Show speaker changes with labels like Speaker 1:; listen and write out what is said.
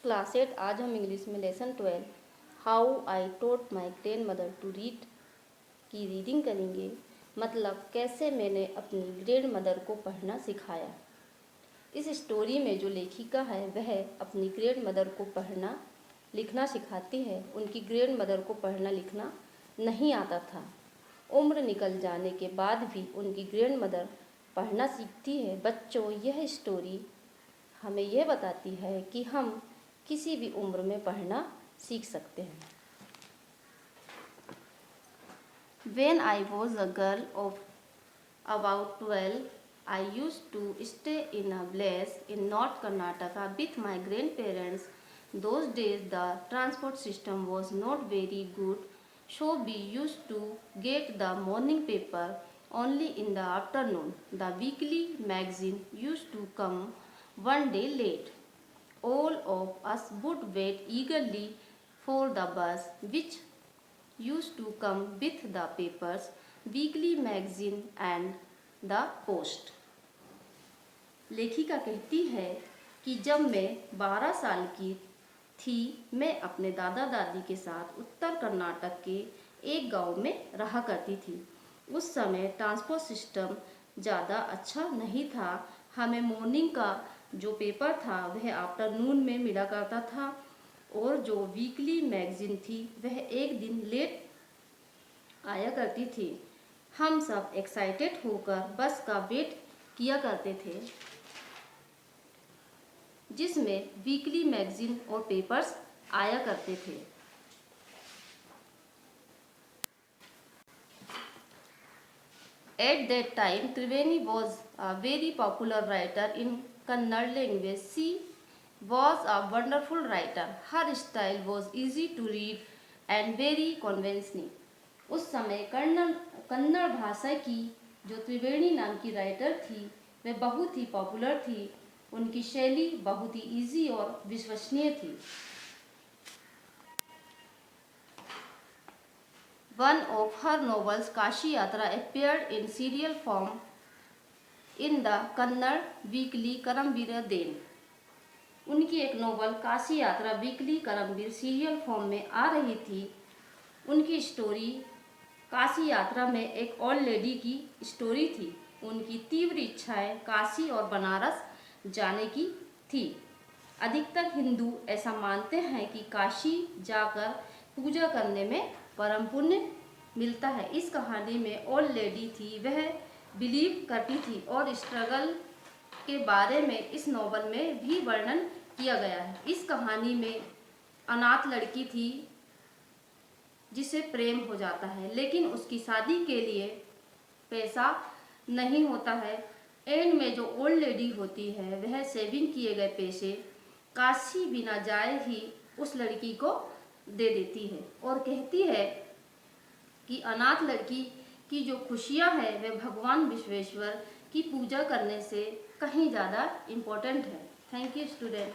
Speaker 1: Class 8 आज हम English में lesson 12 how I taught my grandmother to read की रीडिंग करेंगे। मतलब कैसे मैंने अपनी ग्रैंड मदर को पढ़ना सिखाया। इस स्टोरी में जो लेखिका है वह अपनी ग्रैंड मदर को पढ़ना लिखना सिखाती है। उनकी ग्रैंड मदर को पढ़ना लिखना नहीं आता था। उम्र निकल जाने के बाद भी उनकी ग्रैंड मदर पढ़ना सीखती है। बच्चों, यह स्टोरी हमें यह बताती है कि हम किसी भी उम्र में पढ़ना सीख सकते हैं। When I was a girl of about 12, I used to stay in a village in North Karnataka with my grandparents. Those days the transport system was not very good, so we used to get the morning paper only in the afternoon. The weekly magazine used to come one day late. All of us would wait eagerly for the bus which used to come with the papers, weekly magazine and the post. लेखिका कहती है कि जब मैं 12 साल की थी, मैं अपने दादा दादी के साथ उत्तर कर्नाटक के एक गांव में रहा करती थी। उस समय ट्रांसपोर्ट सिस्टम ज़्यादा अच्छा नहीं था। हमें मॉर्निंग का जो पेपर था वह आफ्टरनून में मिला करता था और जो वीकली मैगजीन थी वह एक दिन लेट आया करती थी। हम सब एक्साइटेड होकर बस का वेट किया करते थे जिसमें वीकली मैगजीन और पेपर्स आया करते थे। At that time, Triveni was a very popular writer in Kannada language. She was a wonderful writer. Her style was easy to read and very convincing. उस समय कन्नड़ भाषा की जो त्रिवेणी नाम की राइटर थी वह बहुत ही पॉपुलर थी। उनकी शैली बहुत ही इजी और विश्वसनीय थी। One of her novels, Kashi Yatra, appeared in serial form in the Kannada weekly Karamveer then. उनकी एक नोवेल काशी यात्रा वीकली करमवीर सीरियल फॉर्म में आ रही थी। उनकी स्टोरी काशी यात्रा में एक ओल्ड लेडी की स्टोरी थी। उनकी तीव्र इच्छाएं काशी और बनारस जाने की थी। अधिकतर हिंदू ऐसा मानते हैं कि काशी जाकर पूजा करने में परम पुण्य मिलता है। इस कहानी में ओल्ड लेडी थी, वह बिलीव करती थी और स्ट्रगल के बारे में इस नॉवल में भी वर्णन किया गया है। इस कहानी में अनाथ लड़की थी जिसे प्रेम हो जाता है लेकिन उसकी शादी के लिए पैसा नहीं होता है। एंड में जो ओल्ड लेडी होती है वह सेविंग किए गए पैसे काशी बिना जाए ही उस लड़की को दे देती है और कहती है कि अनाथ लड़की की जो खुशियां है वह भगवान विश्वेश्वर की पूजा करने से कहीं ज़्यादा इम्पोर्टेंट है। Thank you student.